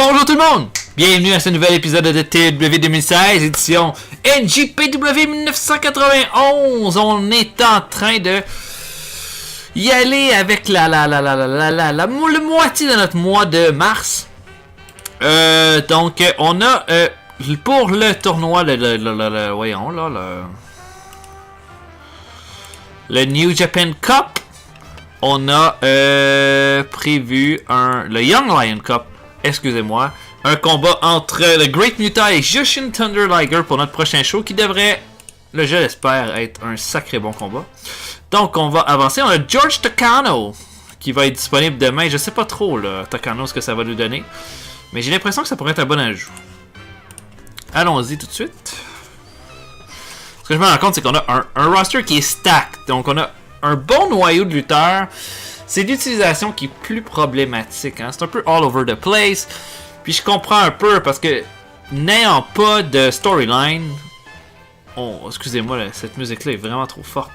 Bonjour tout le monde! Bienvenue à ce nouvel épisode de TW 2016, édition NJPW 1991. On est en train de y aller avec la moitié de notre mois de mars. Donc, on a pour le tournoi, voyons là, le New Japan Cup. On a prévu le Young Lion Cup. Excusez-moi, un combat entre le Great Muta et Jushin Thunder Liger pour notre prochain show qui devrait, je l'espère, être un sacré bon combat. Donc on va avancer, on a George Takano qui va être disponible demain, je sais pas trop là, Takano ce que ça va nous donner, mais j'ai l'impression que ça pourrait être un bon ajout. Allons-y tout de suite. Ce que je me rends compte c'est qu'on a un roster qui est stacked, donc on a un bon noyau de lutteurs. C'est l'utilisation qui est plus problématique. Hein? C'est un peu all over the place. Puis je comprends un peu parce que n'ayant pas de storyline... Excusez-moi, cette musique-là est vraiment trop forte.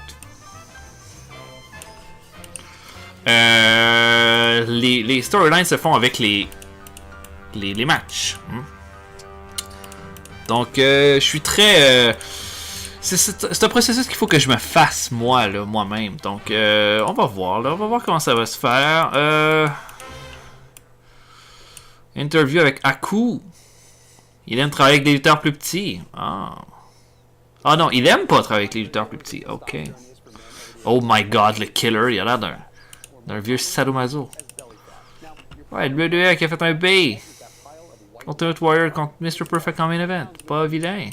Les storylines se font avec les matchs. Donc je suis très... C'est un processus qu'il faut que je me fasse moi-même. Donc on va voir comment ça va se faire. Interview avec Aku. Il aime travailler avec des lutteurs plus petits. Ah non, il aime pas travailler avec les lutteurs plus petits. Ok. Oh my god, le killer, il a l'air d'un vieux sadomaso. Ouais, le WWE qui a fait un B. Ultimate Warrior contre Mr. Perfect en main event. Pas vilain.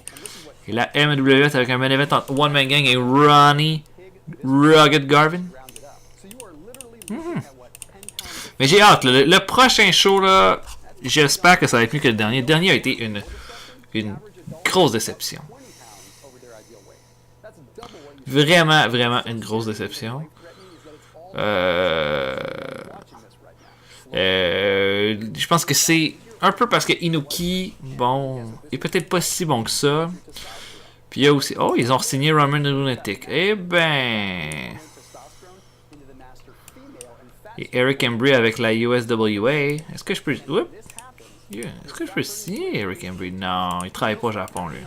Et la MWF avec un main event entre One Man Gang et Ronnie Rugged Garvin. Mais j'ai hâte. Le prochain show, là, j'espère que ça va être mieux que le dernier. Le dernier a été une grosse déception. Vraiment, vraiment une grosse déception. Je pense que c'est un peu parce que Inoki, bon, est peut-être pas si bon que ça. Puis il y a aussi... Oh, ils ont signé Roman Lunatic. Eh ben... Et Eric Embry avec la USWA. Est-ce que je peux... Oups. Yeah. Est-ce que je peux signer Eric Embry? Non, il travaille pas au Japon, lui.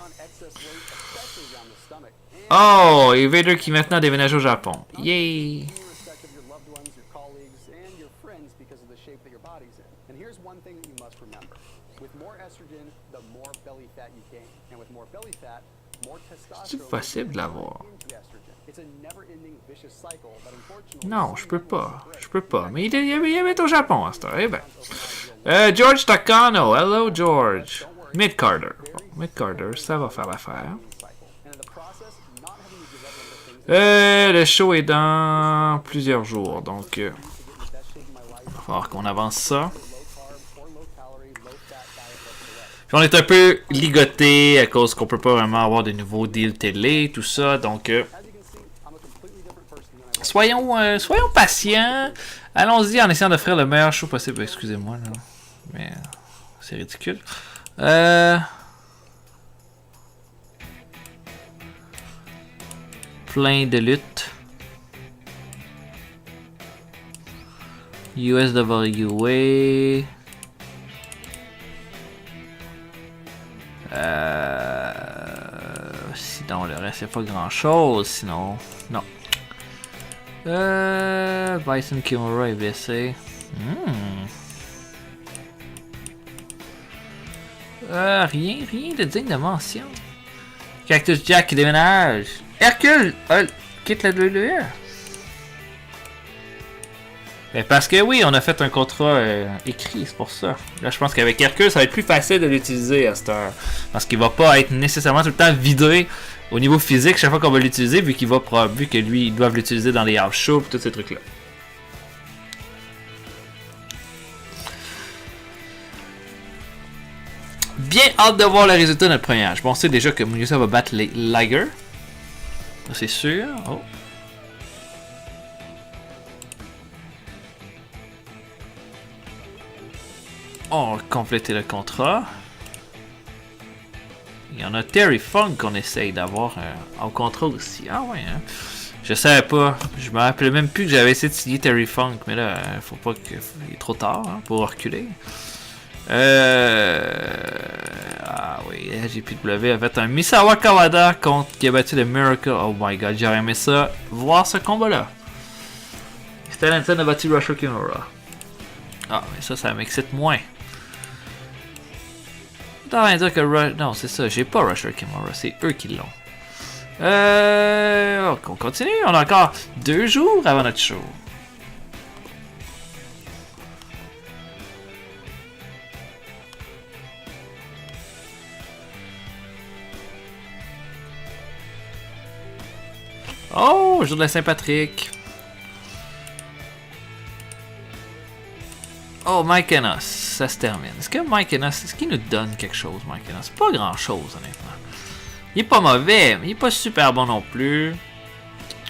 Oh, et Vader qui maintenant déménage au Japon. Yay! C'est possible de l'avoir. Non, je peux pas. Mais il est au Japon à ce temps. Eh ben. George Takano. Hello, George. Mid-Carter. Bon, Mid-Carter, ça va faire l'affaire. Le show est dans plusieurs jours. Donc, il va falloir qu'on avance ça. Puis on est un peu ligoté à cause qu'on peut pas vraiment avoir de nouveaux deals télé, tout ça. Donc, soyons patients. Allons-y en essayant de faire le meilleur show possible. Excusez-moi, là. Mais c'est ridicule. Plein de luttes. USWA. Sinon, le reste, c'est pas grand chose. Sinon, non. Bison Kimura est blessé. Rien de digne de mention. Cactus Jack qui déménage. Hercule quitte la WWE. Mais parce que oui, on a fait un contrat écrit, c'est pour ça. Là, je pense qu'avec Hercule, ça va être plus facile de l'utiliser à cette heure. Parce qu'il va pas être nécessairement tout le temps vidé au niveau physique chaque fois qu'on va l'utiliser, vu que lui, ils doivent l'utiliser dans les house shows et tous ces trucs-là. Bien hâte de voir le résultat de notre premier match. Bon, on sait déjà que Mugusa va battre les Liger. C'est sûr. Oh. On va compléter le contrat. Il y en a Terry Funk qu'on essaye d'avoir en contrat aussi. Ah ouais, hein? Je savais pas. Je me rappelais même plus que j'avais essayé de signer Terry Funk. Mais là, faut pas que. Il est trop tard hein, pour reculer. Ah oui, GPW a fait un Misawa Kawada qui a battu le Miracle. Oh my god, j'aurais aimé ça, voir ce combat-là. Stellanton a battu Rusher Kimura. Ah, mais ça m'excite moins. T'as rien dire que non, c'est ça, j'ai pas Rusher Kimura, c'est eux qui l'ont. On continue, on a encore 2 jours avant notre show. Oh, jour de la Saint-Patrick. Oh, Mike Enos, ça se termine. Est-ce que Mike Enos, est-ce qu'il nous donne quelque chose, Mike Enos? Pas grand-chose, honnêtement. Il est pas mauvais, mais il est pas super bon non plus.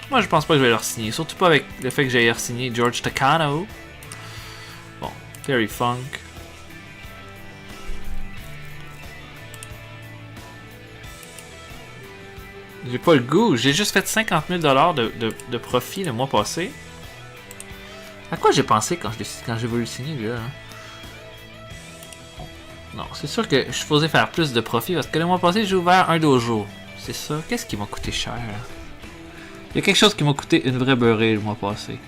Moi, je pense pas que je vais le re-signer. Surtout pas avec le fait que j'ai re-signé George Takano. Bon, Terry Funk. J'ai pas le goût. J'ai juste fait 50 000 $ de profit le mois passé. À quoi j'ai pensé quand j'ai voulu le signer, lui, là? Non, c'est sûr que je suis supposé faire plus de profit parce que le mois passé, j'ai ouvert un dojo. C'est ça. Qu'est-ce qui m'a coûté cher? Il y a quelque chose qui m'a coûté une vraie beurrée le mois passé.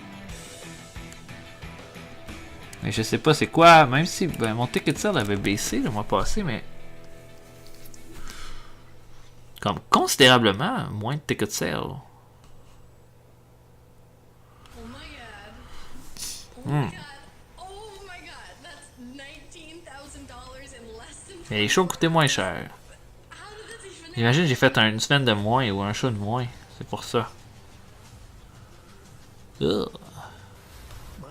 Mais je sais pas c'est quoi, même si mon ticket de sale avait baissé le mois passé, mais... Comme considérablement moins de ticket de sale. Et les shows coûtaient moins cher. Imagine j'ai fait une semaine de moins ou un show de moins. C'est pour ça. Ugh.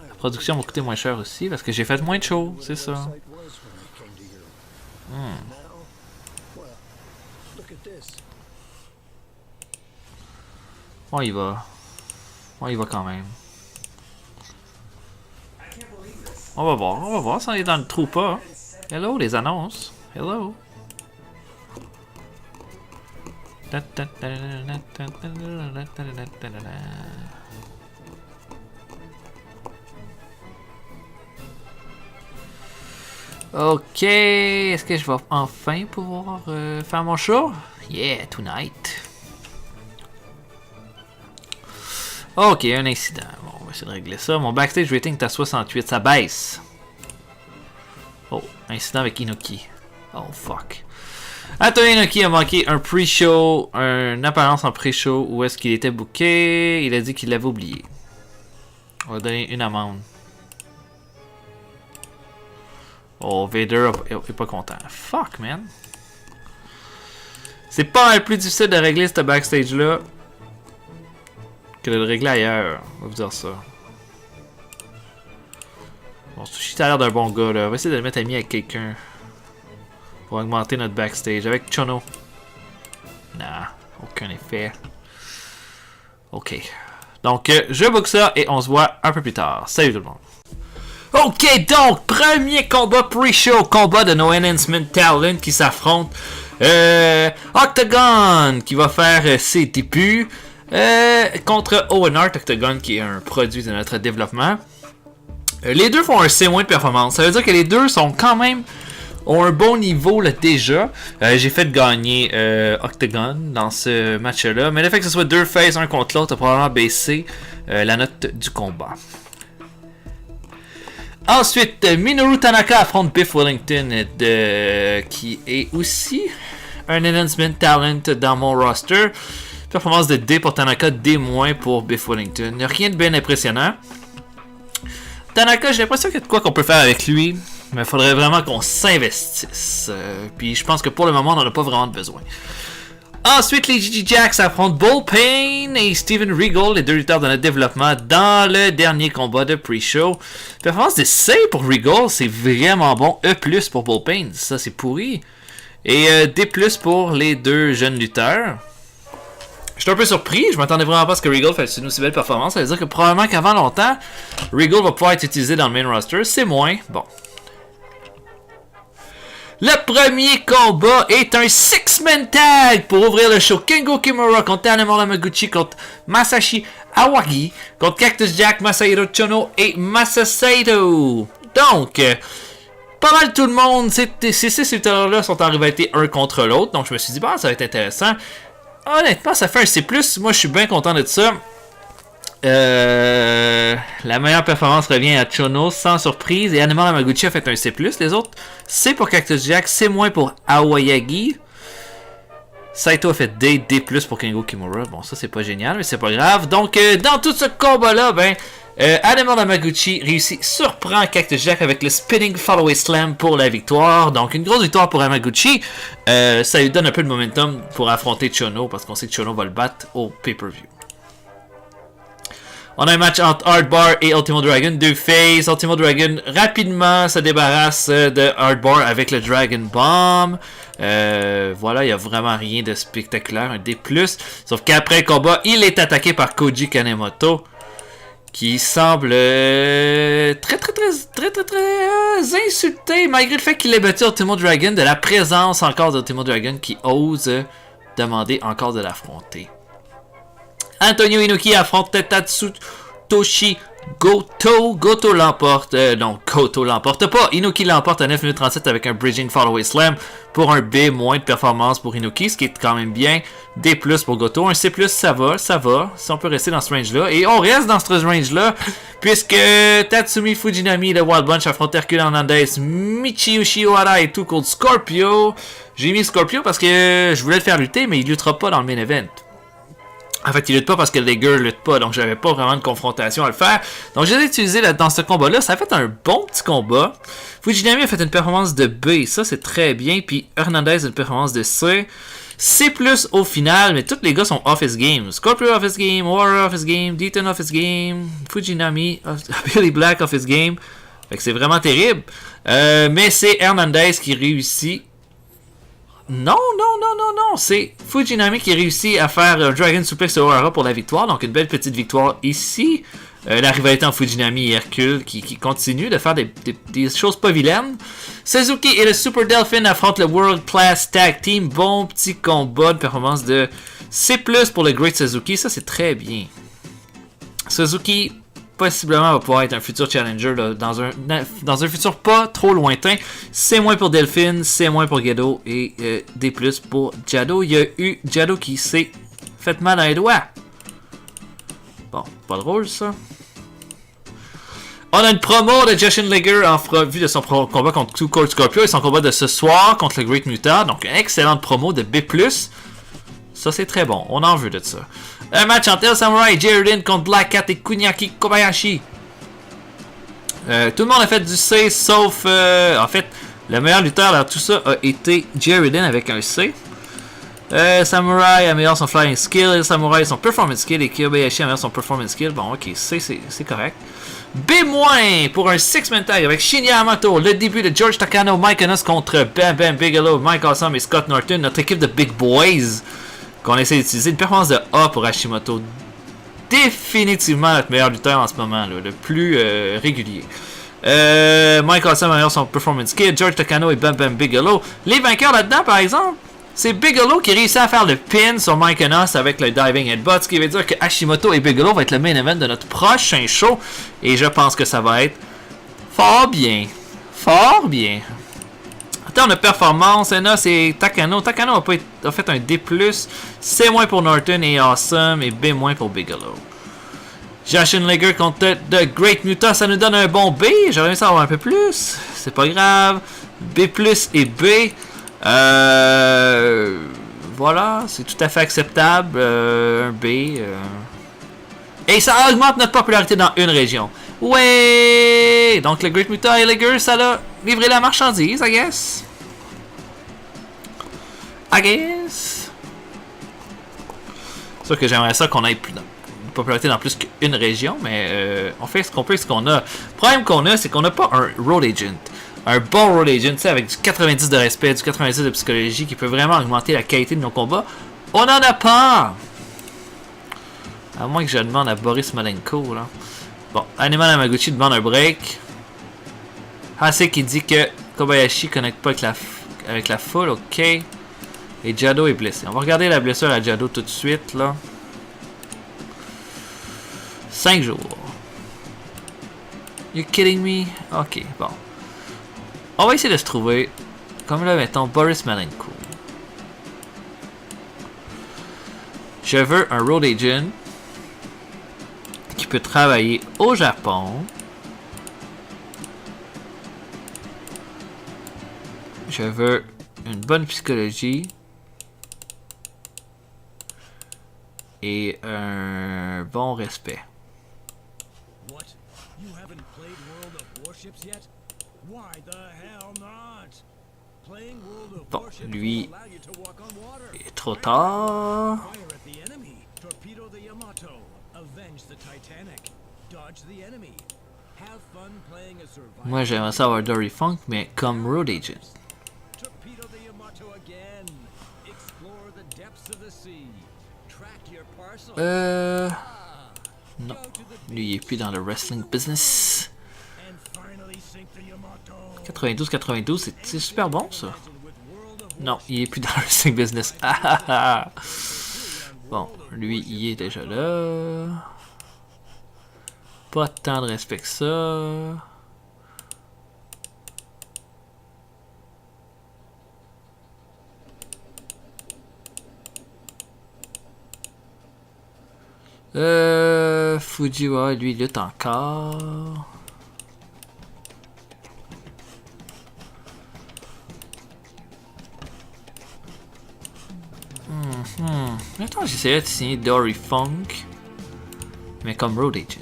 La production m'a coûté moins cher aussi parce que j'ai fait moins de shows, c'est ça. On y va. On y va quand même. On va voir si on est dans le trou ou pas. Hello, les annonces. Hello. Ok, est-ce que je vais enfin pouvoir faire mon show? Yeah, tonight. Ok, un incident. Bon, on va essayer de régler ça. Mon backstage rating est à 68, ça baisse. Oh, incident avec Inoki. Oh, fuck. Anthony Inoki a manqué un pre-show, une apparence en pre-show où est-ce qu'il était booké. Il a dit qu'il l'avait oublié. On va donner une amende. Oh, Vader est pas content. Fuck, man. C'est pas un plus difficile de régler ce backstage-là que de le régler ailleurs. On va vous dire ça. Bon, Sushi, t'as l'air d'un bon gars, là. On va essayer de le mettre ami avec quelqu'un. Pour augmenter notre backstage. Avec Chono. Nah, aucun effet. Ok. Donc, je book ça et on se voit un peu plus tard. Salut tout le monde. Ok, donc, premier combat pre-show. Combat de No Enhancement Talent qui s'affronte. Octagon qui va faire ses débuts. Contre Owen Hart. Octagon qui est un produit de notre développement. Les deux font un C- de performance. Ça veut dire que les deux sont quand même... ont un bon niveau là, déjà. J'ai fait gagner Octagon dans ce match-là. Mais le fait que ce soit deux faces un contre l'autre a probablement baissé la note du combat. Ensuite, Minoru Tanaka affronte Biff Wellington qui est aussi un enhancement talent dans mon roster. Performance de D pour Tanaka, D- pour Biff Wellington. Il n'y a rien de bien impressionnant. Tanaka, j'ai l'impression qu'il y a de quoi qu'on peut faire avec lui. Mais il faudrait vraiment qu'on s'investisse. Puis je pense que pour le moment, on n'en a pas vraiment besoin. Ensuite, les GG Jacks affrontent Bull Payne et Steven Regal, les deux lutteurs de notre développement, dans le dernier combat de pre-show. Performance de C pour Regal, c'est vraiment bon. E+, pour Bull Payne, ça c'est pourri. Et D+, pour les deux jeunes lutteurs. Je suis un peu surpris, je m'attendais vraiment pas à ce que Regal fasse une aussi belle performance. Ça veut dire que probablement qu'avant longtemps, Regal va pouvoir être utilisé dans le main roster. C'est moins, bon. Le premier combat est un 6-man tag pour ouvrir le show. Kengo Kimura contre Tanemura Yamaguchi contre Masashi Awagi contre Cactus Jack, Masahiro Chono et Masa Saito. Donc, pas mal tout le monde, ces 6 lutteurs-là sont en rivalité un contre l'autre. Donc je me suis dit, bah, ça va être intéressant. Honnêtement, ça fait un C+. Moi, je suis bien content de ça. La meilleure performance revient à Chono, sans surprise. Et Animal Hamaguchi a fait un C+. Les autres, C pour Cactus Jack, C- pour Aoyagi. Saito a fait D pour Kengo Kimura. Bon, ça c'est pas génial, mais c'est pas grave. Donc, dans tout ce combat-là, Animal Hamaguchi surprend Cactus Jack avec le Spinning Follow Slam pour la victoire. Donc, une grosse victoire pour Hamaguchi. Ça lui donne un peu de momentum pour affronter Chono, parce qu'on sait que Chono va le battre au pay-per-view. On a un match entre Hardbar et Ultimo Dragon, 2 faces. Ultimo Dragon rapidement se débarrasse de Hardbar avec le Dragon Bomb. Voilà, il n'y a vraiment rien de spectaculaire, un D+. Sauf qu'après le combat, il est attaqué par Koji Kanemoto, qui semble très insulté, malgré le fait qu'il ait battu Ultimo Dragon, de la présence encore d'Ultimo Dragon qui ose demander encore de l'affronter. Antonio Inoki affronte Tatsutoshi Goto. Goto l'emporte. Non, Goto l'emporte pas. Inoki l'emporte à 9 minutes 37 avec un Bridging Follow Slam pour un B- de performance pour Inoki, ce qui est quand même bien. D+ pour Goto. Un C+, ça va. Si on peut rester dans ce range-là. Et on reste dans ce range-là, puisque Tatsumi Fujinami, le Wild Bunch, affronte Hercule Hernandez, Michiyoshi Ohara et tout contre Scorpio. J'ai mis Scorpio parce que je voulais le faire lutter, mais il luttera pas dans le main event. En fait, il lutte pas parce que Liger lutte pas, donc j'avais pas vraiment de confrontation à le faire. Donc, je l'ai utilisé dans ce combat-là. Ça a fait un bon petit combat. Fujinami a fait une performance de B, ça c'est très bien. Puis Hernandez une performance de C. C+ au final, mais tous les gars sont office game. Scorpio office game, Warrior office game, Deaton office game, Fujinami, Billy Black office game. Fait que c'est vraiment terrible. Mais c'est Hernandez qui réussit. Non, c'est Fujinami qui réussit à faire un Dragon Suplex O'Hara pour la victoire, donc une belle petite victoire ici. La rivalité entre Fujinami et Hercule qui continue de faire des choses pas vilaines. Suzuki et le Super Delphin affrontent le World Class Tag Team. Bon petit combat de performance de C+ pour le Great Suzuki, ça c'est très bien. Suzuki possiblement va pouvoir être un futur challenger là, dans un futur pas trop lointain. C- pour Delphine, C- pour Gedo et D+ pour Jado. Il y a eu Jado qui s'est fait mal à les doigts. Bon, pas drôle ça. On a une promo de Jushin Liger en vue de son combat contre Two Court Scorpio et son combat de ce soir contre le Great Muta. Donc, une excellente promo de B+. Ça, c'est très bon. On en veut de ça. Un match entre El Samurai et Jerry contre Black Cat et Kuniaki Kobayashi. Tout le monde a fait du C, sauf... en fait, le meilleur lutteur dans tout ça a été Jerry avec un C. Samurai améliore son flying skill, El Samurai son performance skill et Kobayashi améliore son performance skill. Bon, ok, C, c'est correct. B- pour un 6-man tag avec Shinya Yamato, le début de George Takano, Mike Enos contre Bam Bam Bigelow, Mike Awesome et Scott Norton, notre équipe de Big Boys qu'on essaie d'utiliser. Une performance de A pour Hashimoto. Définitivement notre meilleur lutteur en ce moment, là, le plus régulier. Mike Awesome améliore son performance skill, George Takano et Bam Bam Bigelow. Les vainqueurs là-dedans, par exemple, c'est Bigelow qui réussit à faire le pin sur Mike Enos avec le Diving Headbutt, ce qui veut dire que Hashimoto et Bigelow vont être le main event de notre prochain show. Et je pense que ça va être fort bien. Fort bien. En termes de performance, Enos et Takano. Takano a fait un D+, C- pour Norton et Awesome et B- pour Bigelow. Jushin Liger contre The Great Muta, ça nous donne un bon B. J'aurais aimé ça avoir un peu plus. C'est pas grave. B+ et B. Voilà, c'est tout à fait acceptable. Un B. Et ça augmente notre popularité dans une région. Ouais! Donc le Great Muta et Liger, ça a livré la marchandise, I guess. C'est sûr que j'aimerais ça qu'on ait plus de popularité dans plus qu'une région, mais on fait ce qu'on peut avec ce qu'on a. Le problème qu'on a, c'est qu'on n'a pas un road agent. Un bon road agent, tu sais, avec du 90 de respect, du 90 de psychologie qui peut vraiment augmenter la qualité de nos combats. On n'en a pas! À moins que je demande à Boris Malenko, là. Bon, Animal Hamaguchi demande un break. Hase qui dit que Kobayashi connecte pas avec la foule, ok. Et Jado est blessé. On va regarder la blessure à Jado tout de suite, là. 5 jours. You kidding me? Ok, bon. On va essayer de se trouver. Comme là, mettons, Boris Malenko. Je veux un road agent qui peut travailler au Japon. Je veux une bonne psychologie et un bon respect. What? You haven't played World of Warships yet? Why the hell not? Playing World of Bon, Warships lui will allow you to walk on water. est trop tard. Fire at the enemy. Torpedo the Yamato. Avenge the Titanic. Dodge the enemy. Have fun playing a survivor. Moi, j'aimerais ça avoir Dory Funk, mais comme road agent. Torpedo the Yamato again. Explore the depths of the sea. Track your parcel. Non. Lui, il est plus dans le wrestling business. And finally sink the Yamato. 92-92, c'est super bon, ça. Non, il est plus dans le wrestling business. Ah, ah, ah. Bon, lui, il est déjà là. Pas tant de respect que ça. Fujiwara, lui, il lutte encore. Attends, j'essaierai de signer Dory Funk, mais comme road agent.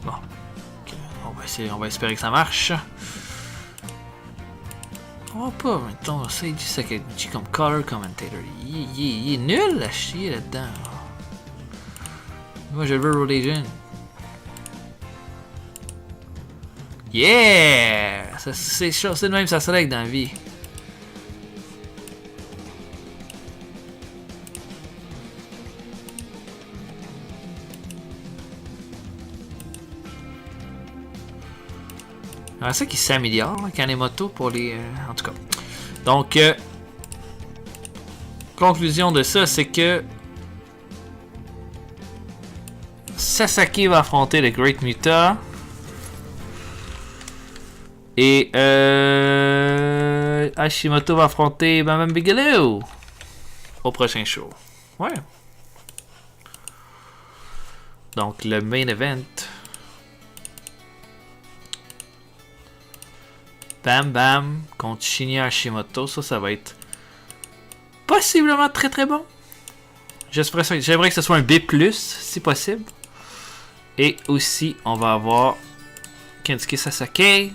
Bon, okay. On va espérer que ça marche. On va pas, mettons, Seiji Sakaguchi comme color commentator. Il est nul à chier là-dedans. Moi, je veux road agent. Yeah! C'est de même, ça se règle dans la vie. C'est ça qui s'améliore quand les motos pour les... en tout cas. Donc, conclusion de ça, c'est que Sasaki va affronter le Great Muta. Et Hashimoto va affronter Bam Bam Bigelow au prochain show. Ouais. Donc, le main event... Bam Bam contre Shinya Hashimoto, ça va être possiblement très très bon. J'aimerais que ce soit un B+, si possible. Et aussi, on va avoir Kensuke Sasaki.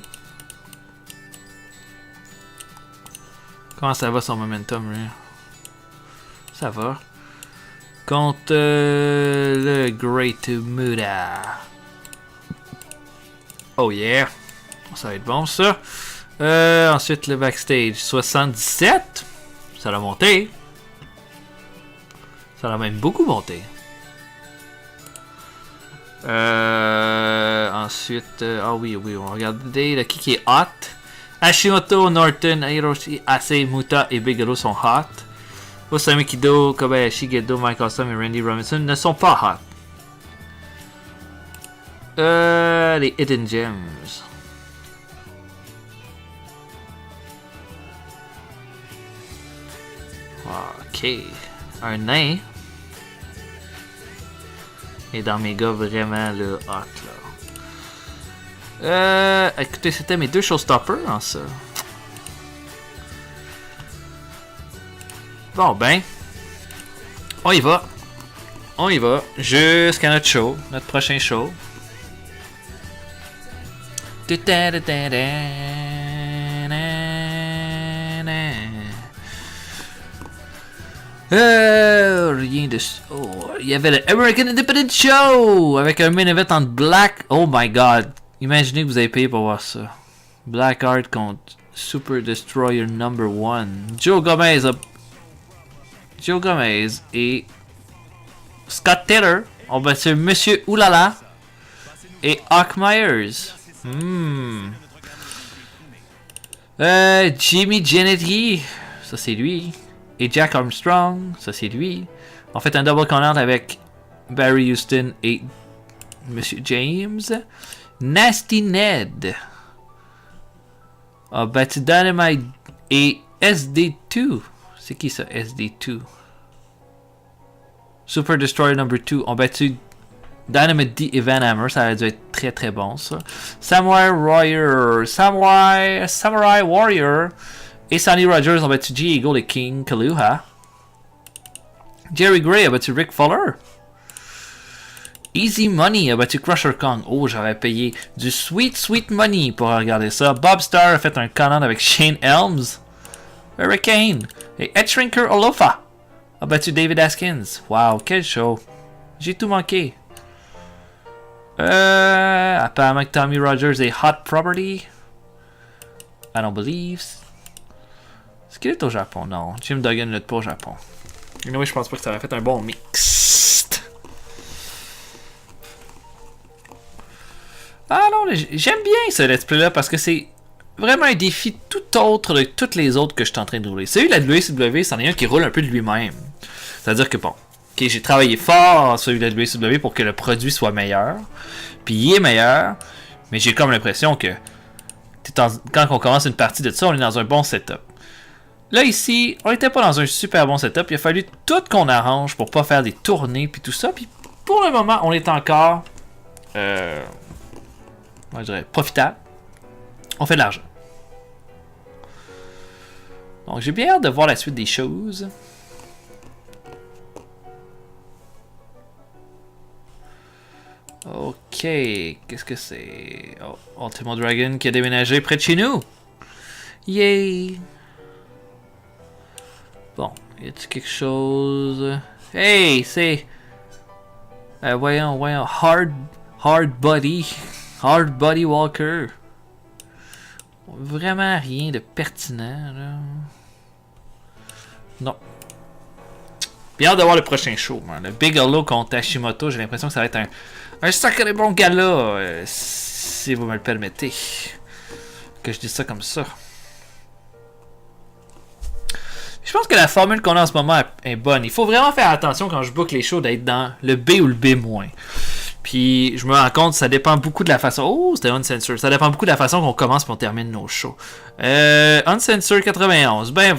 Comment ça va son momentum, lui? Ça va. Contre le Great Muta. Oh yeah. Ça va être bon, ça. Ensuite, le backstage. 77. Ça a monté. Ça a même beaucoup monté. Ensuite, oui, on va regarder qui est hot. Hashimoto, Norton, Hiroshi, Ase, Muta et Bigelow sont hot. Osami Kido, Kobayashi, Gedo, Mike Awesome et Randy Robinson ne sont pas hot. Les Hidden Gems. Ok. Un nain. Et dans mes gars vraiment le hot là. Écoutez, c'était mes deux showstoppers en ça. Bon ben. On y va. On y va. Jusqu'à notre show. Notre prochain show. Rien de... Oh, il y avait le American Independent Show avec un main event en Black. Oh my god. Imaginez que vous avez payé pour voir ça. Blackheart contre Super Destroyer number 1. Joe Gomez et Scott Taylor ont battu Monsieur Oulala et Hawk Myers. Jimmy Jannetty, ça c'est lui. Et Jack Armstrong, ça c'est lui. On fait un double count avec Barry Houston et Monsieur James. Nasty Ned a battu Dynamite et SD2. C'est qui ça, SD2? Super Destroyer number 2 ont battu Dynamite D et Van Hammer. Ça a dû être très très bon ça. Samurai Warrior et Sonny Rogers ont battu G Eagle et King Kaluha. Jerry Gray a battu Rick Fuller. Easy Money a battu Crusher Kong. Oh, j'aurais payé du sweet money pour regarder ça. Bob Starr a fait un canon avec Shane Helms. Hurricane et Edshrinker Olofa a battu David Askins. Wow, quel show. J'ai tout manqué. Apparemment que Tommy Rogers est Hot Property. I don't believe. Est-ce qu'il est au Japon? Non. Jim Duggan n'est pas au Japon. Oui, je pense pas que ça aurait fait un bon mix. Ah non, j'aime bien ce let's play là parce que c'est vraiment un défi tout autre de toutes les autres que je suis en train de rouler. Celui de la WCW, c'en est un qui roule un peu de lui-même. C'est-à-dire que bon, okay, j'ai travaillé fort sur celui de la WCW pour que le produit soit meilleur. Puis il est meilleur, mais j'ai comme l'impression que quand on commence une partie de ça, on est dans un bon setup. Là ici, on était pas dans un super bon setup. Il a fallu tout qu'on arrange pour pas faire des tournées puis tout ça. Puis pour le moment, on est encore moi je dirais profitable. On fait de l'argent. Donc j'ai bien hâte de voir la suite des choses. Ok, qu'est-ce que c'est? Oh, Ultimo Dragon qui a déménagé près de chez nous. Yay! Bon, y a-t-il quelque chose? Hey, c'est... voyons, Hard Body Walker. Vraiment rien de pertinent, là. Non. Bien hâte de voir le prochain show, man. Le Big Hello contre Hashimoto, j'ai l'impression que ça va être un sacré bon gala, si vous me le permettez. Que je dise ça comme ça. Je pense que la formule qu'on a en ce moment est bonne. Il faut vraiment faire attention quand je book les shows d'être dans le B ou le B-. Puis je me rends compte, ça dépend beaucoup de la façon... Oh, c'était Uncensored. Ça dépend beaucoup de la façon qu'on commence et on termine nos shows. Uncensored 91. Ben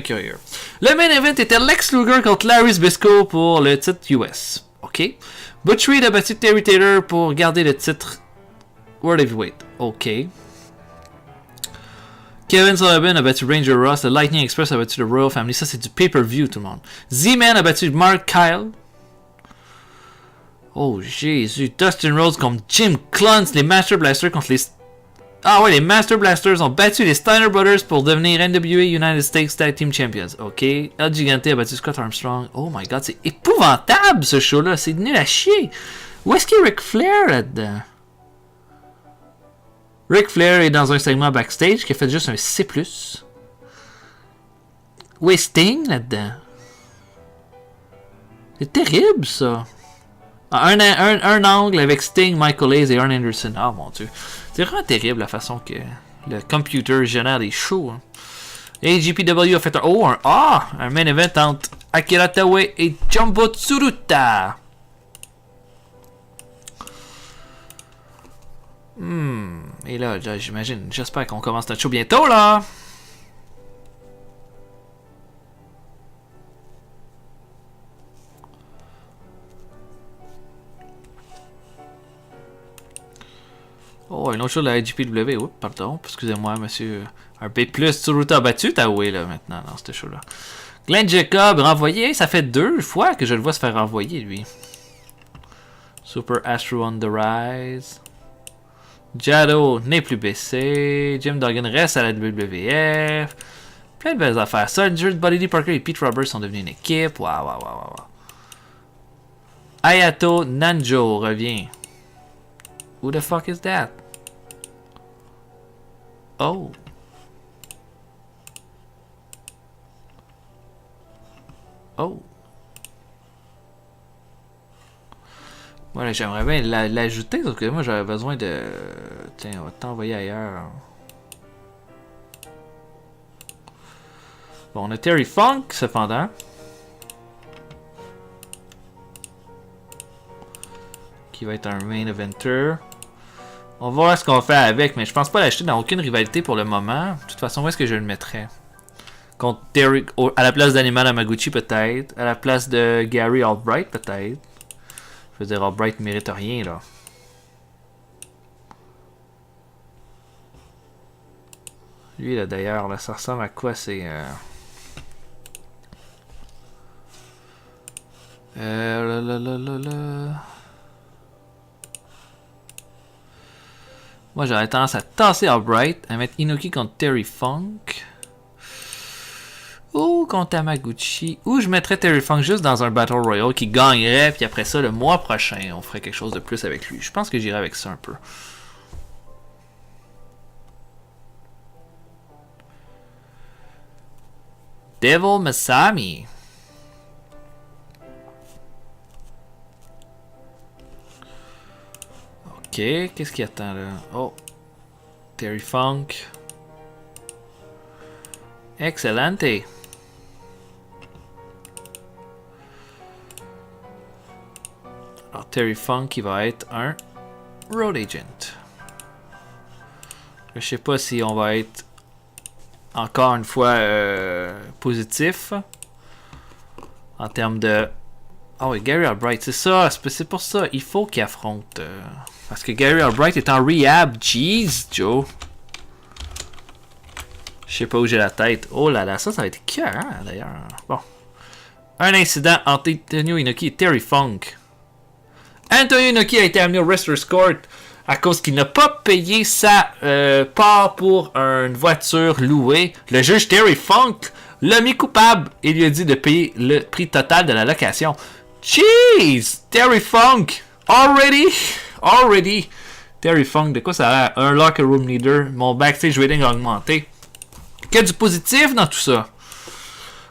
curieux. Le main event était Lex Luger contre Larry Zbyszko pour le titre US. OK. Butch Reed a battu Terry Taylor pour garder le titre World Heavyweight. OK. Kevin Sullivan a battu Ranger Ross. Le Lightning Express a battu le Royal Family. Ça, c'est du pay-per-view, tout le monde. Z-Man a battu Mark Kyle. Oh, Jésus. Dustin Rhodes contre Jim Cluns. Les Master Blasters contre les... Ah ouais, les Master Blasters ont battu les Steiner Brothers pour devenir NWA United States Tag Team Champions. OK. El Gigante a battu Scott Armstrong. Oh my God, c'est épouvantable, ce show-là. C'est nul à chier. Où est-ce qu'il y a Ric Flair là-dedans? Ric Flair est dans un segment backstage qui a fait juste un C+. Où est Sting là-dedans? C'est terrible, ça. Un angle avec Sting, Michael Hayes et Arn Anderson. Ah, mon Dieu. C'est vraiment terrible la façon que le computer génère des shows. Hein. AGPW a fait un main event entre Akira Taue et Jumbo Tsuruta. Et là, j'imagine, j'espère qu'on commence notre show bientôt, là. Oh, un autre show de la IGPW. Oups, pardon. Excusez-moi, monsieur. Un B+, Tsuruta a battu Taoué, là, maintenant, dans ce show-là. Glenn Jacob, renvoyé. Ça fait 2 fois que je le vois se faire renvoyer, lui. Super Astro on the Rise. Jado n'est plus baissé. Jim Duggan reste à la WWF. Plein de belles affaires. Soldier, Buddy Parker et Pete Roberts sont devenus une équipe. Waouh. Ayato Nanjo revient. Who the fuck is that? Oh. Voilà, j'aimerais bien l'ajouter, sauf que moi j'aurais besoin de... Tiens, on va t'envoyer ailleurs. Bon, on a Terry Funk, cependant. Qui va être un main eventer. On va voir ce qu'on fait avec, mais je pense pas l'acheter dans aucune rivalité pour le moment. De toute façon, où est-ce que je le mettrais? Contre Terry... à la place d'Animal Amaguchi, peut-être. À la place de Gary Albright, peut-être. Je veux dire, Albright mérite rien, là. Lui, là, d'ailleurs, là, ça ressemble à quoi? C'est... Moi, j'aurais tendance à tasser Albright, à mettre Inoki contre Terry Funk. Ou contre Tamaguchi. Ou je mettrais Terry Funk juste dans un Battle Royale qui gagnerait, puis après ça, le mois prochain, on ferait quelque chose de plus avec lui. Je pense que j'irais avec ça un peu. Devil Masami. Ok, qu'est-ce qu'il attend là? Oh, Terry Funk. Excellente. Alors, Terry Funk qui va être un Road Agent. Je sais pas si on va être encore une fois positif en termes de... Ah oui, Gary Albright, c'est ça, c'est pour ça, il faut qu'il affronte. Parce que Gary Albright est en rehab. Jeez, Joe. Je sais pas où j'ai la tête. Oh là là, ça va être cœur, hein, d'ailleurs. Bon. Un incident entre Antonio Inoki et Terry Funk. Antonio Inoki a été amené au Wrestlers Court à cause qu'il n'a pas payé sa part pour une voiture louée. Le juge Terry Funk l'a mis coupable et lui a dit de payer le prix total de la location. Jeez! Terry Funk! Already! Terry Funk, de quoi ça a l'air? Un locker room leader. Mon backstage rating a augmenté. Qu'il y a du positif dans tout ça.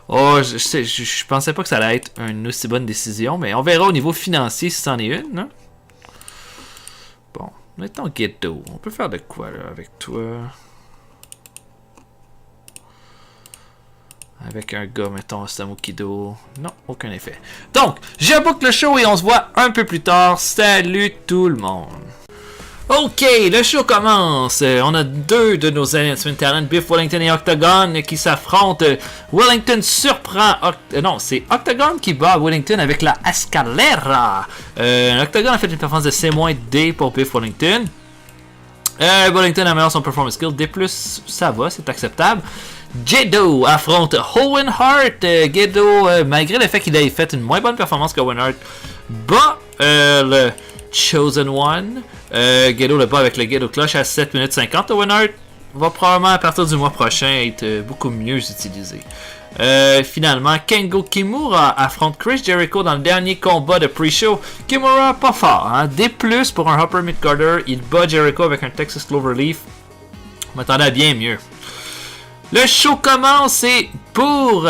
Oh, je pensais pas que ça allait être une aussi bonne décision, mais on verra au niveau financier si c'en est une. Hein? Bon, mettons Ghetto. On peut faire de quoi là avec toi? Avec un gars, mettons Osamu Kido. Non, aucun effet. Donc, je boucle le show et on se voit un peu plus tard. Salut tout le monde! Ok, le show commence. On a deux de nos Announcement Talent, Biff Wellington et Octagon, qui s'affrontent. Wellington surprend... non, c'est Octagon qui bat Wellington avec la Escalera. Octagon a fait une performance de C-D pour Biff Wellington. Wellington améliore son performance skill. D+, ça va, c'est acceptable. Gedo affronte Owen Hart. Gedo, malgré le fait qu'il ait fait une moins bonne performance que Owen Hart, bat le Chosen One. Gedo le bat avec le Gedo Clutch à 7 minutes 50. Owen Hart va probablement à partir du mois prochain être beaucoup mieux utilisé. Finalement, Kengo Kimura affronte Chris Jericho dans le dernier combat de pre-show. Kimura pas fort, hein? D+, pour un Upper Mid-Carder. Il bat Jericho avec un Texas Cloverleaf. On m'attendait à bien mieux. Le show commence et pour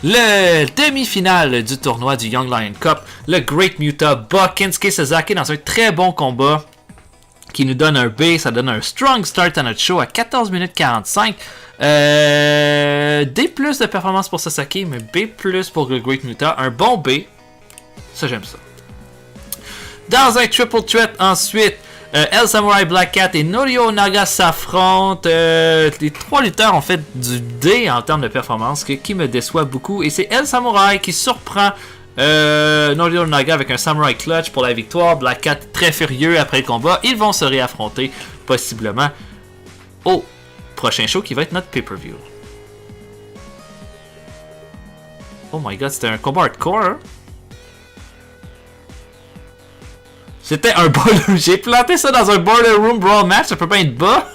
le demi-finale du tournoi du Young Lion Cup, le Great Muta bat Kensuke Sasaki dans un très bon combat qui nous donne un B, ça donne un strong start à notre show à 14 minutes 45. D+ de performance pour Sasaki, mais B+ pour le Great Muta, un bon B. Ça, j'aime ça. Dans un triple threat ensuite, El Samurai Black Cat et Norio Naga s'affrontent. Les trois lutteurs ont fait du D en termes de performance qui me déçoit beaucoup. Et c'est El Samurai qui surprend Norio Naga avec un Samurai Clutch pour la victoire. Black Cat très furieux après le combat. Ils vont se réaffronter possiblement au prochain show qui va être notre pay-per-view. Oh my god, c'était un combat hardcore. Hein? C'était un boiler. J'ai planté ça dans un boiler room brawl match. Ça peut pas être bas.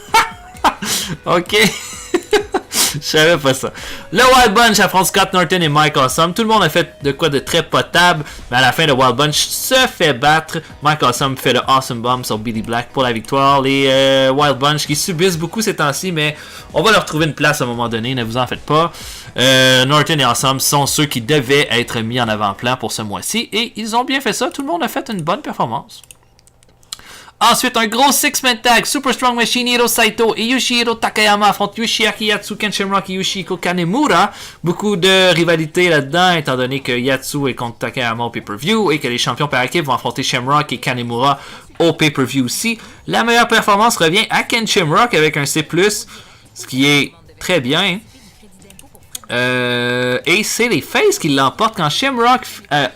Ok. Je savais pas ça. Le Wild Bunch affronte Scott Norton et Mike Awesome. Tout le monde a fait de quoi de très potable, mais à la fin, le Wild Bunch se fait battre. Mike Awesome fait le Awesome Bomb sur Billy Black pour la victoire. Les Wild Bunch qui subissent beaucoup ces temps-ci, mais on va leur trouver une place à un moment donné, ne vous en faites pas. Norton et Awesome sont ceux qui devaient être mis en avant-plan pour ce mois-ci, et ils ont bien fait ça. Tout le monde a fait une bonne performance. Ensuite, un gros six-man tag. Super Strong Machine, Hiro Saito et Yoshihiro Takayama affrontent Yoshiaki Yatsu, Ken Shamrock et Yoshihiko Kanemura. Beaucoup de rivalité là-dedans, étant donné que Yatsu est contre Takayama au pay-per-view et que les champions par équipe vont affronter Shamrock et Kanemura au pay-per-view aussi. La meilleure performance revient à Ken Shamrock avec un C+, ce qui est très bien. Et c'est les Faces qui l'emportent quand Shamrock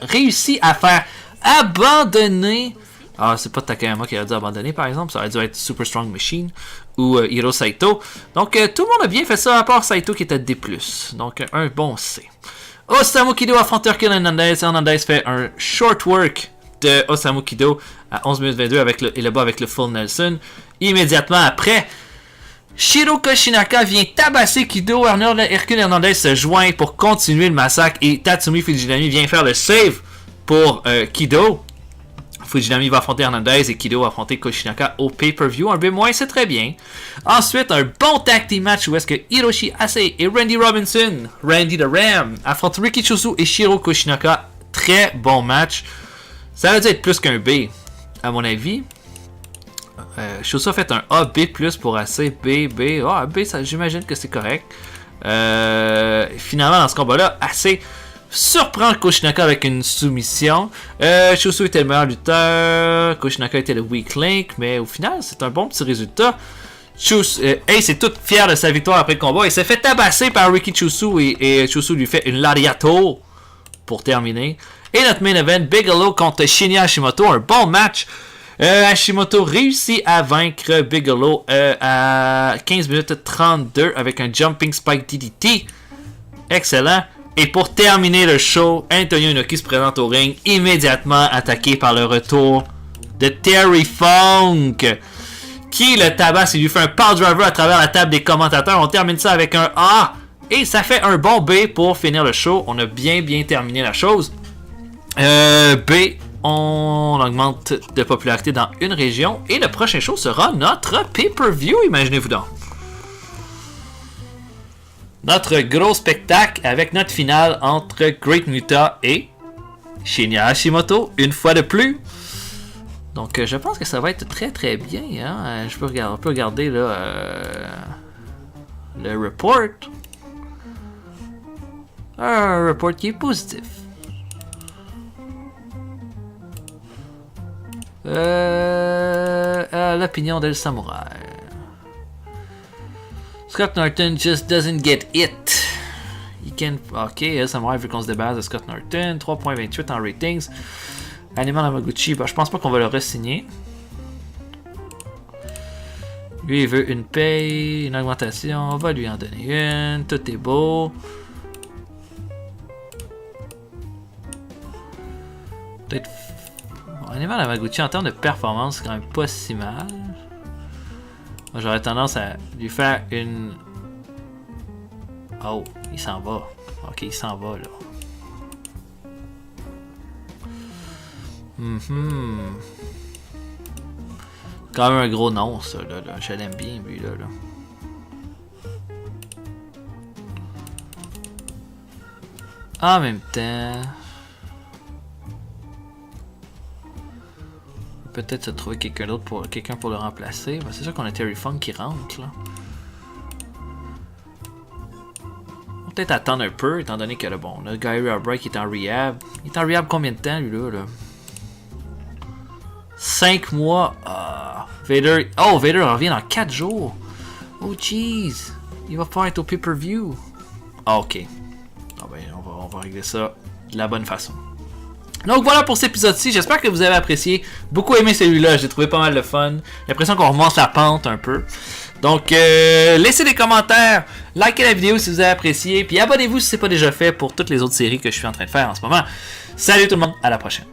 réussit à faire abandonner... Ah, c'est pas Takayama qui a dû abandonner, par exemple. Ça aurait dû être Super Strong Machine ou Hiro Saito. Donc, tout le monde a bien fait ça, à part Saito qui était D+. Donc, un bon C. Osamu Kido affronte Hercule Hernandez. Hernandez fait un short work de Osamu Kido à 11 minutes 22 et le bas avec le full Nelson. Immédiatement après, Shiro Koshinaka vient tabasser Kido. Hercule Hernandez se joint pour continuer le massacre et Tatsumi Fujinami vient faire le save pour Kido. Fujinami va affronter Hernandez et Kido va affronter Koshinaka au pay-per-view. Un B-, c'est très bien. Ensuite, un bon tag team match où est-ce que Hiroshi Ase et Randy Robinson, Randy the Ram, affrontent Riki Choshu et Shiro Koshinaka. Très bon match. Ça va dû être plus qu'un B, à mon avis. Choshu a fait un A, B+, pour Ase, B, B. Ah, B, j'imagine que c'est correct. Finalement, dans ce combat-là, Ase surprend Koshinaka avec une soumission. Choshu était le meilleur lutteur. Koshinaka était le weak link. Mais au final, c'est un bon petit résultat. Ace est tout fier de sa victoire après le combat. Il s'est fait tabasser par Riki Choshu et Choshu lui fait une lariato pour terminer. Et notre main event, Bigelow contre Shinya Hashimoto. Un bon match. Hashimoto réussit à vaincre Bigelow à 15 minutes 32 avec un Jumping Spike DDT. Excellent. Et pour terminer le show, Antonio Inoki se présente au ring, immédiatement attaqué par le retour de Terry Funk, qui le tabasse et lui fait un power driver à travers la table des commentateurs. On termine ça avec un A, et ça fait un bon B pour finir le show. On a bien terminé la chose. B, on augmente de popularité dans une région, et le prochain show sera notre pay-per-view, imaginez-vous donc. Notre gros spectacle avec notre finale entre Great Muta et Shinya Hashimoto, une fois de plus. Donc, je pense que ça va être très bien. Hein? On peut regarder là, le report. Un report qui est positif. L'opinion d'El Samurai. Scott Norton just doesn't get it. Ok, Samurai veut qu'on se débarrasse de Scott Norton. 3.28 en ratings. Animal Hamaguchi, je pense pas qu'on va le re-signer. Lui, il veut une paye, une augmentation. On va lui en donner une. Tout est beau. Peut-être. Bon, Animal Hamaguchi, en termes de performance, c'est quand même pas si mal. Moi, j'aurais tendance à lui faire une... Oh, il s'en va. Ok, il s'en va, là. Quand même un gros nom, ça, là. Je l'aime bien, lui, là. En même temps... Peut-être se trouver quelqu'un d'autre pour le remplacer. Ben, c'est sûr qu'on a Terry Funk qui rentre, là. On va peut-être attendre un peu, étant donné que le Gary Albright est en rehab. Il est en rehab combien de temps, lui, là? 5 mois. Vader. Oh, Vader revient dans 4 jours. Oh, jeez. Il va pas être au pay-per-view. Ah, ok. Ah, ben, on va régler ça de la bonne façon. Donc voilà pour cet épisode-ci, j'espère que vous avez apprécié. Beaucoup aimé celui-là, j'ai trouvé pas mal de fun. J'ai l'impression qu'on remonte la pente un peu. Donc laissez des commentaires, likez la vidéo si vous avez apprécié, puis abonnez-vous si ce n'est pas déjà fait pour toutes les autres séries que je suis en train de faire en ce moment. Salut tout le monde, à la prochaine.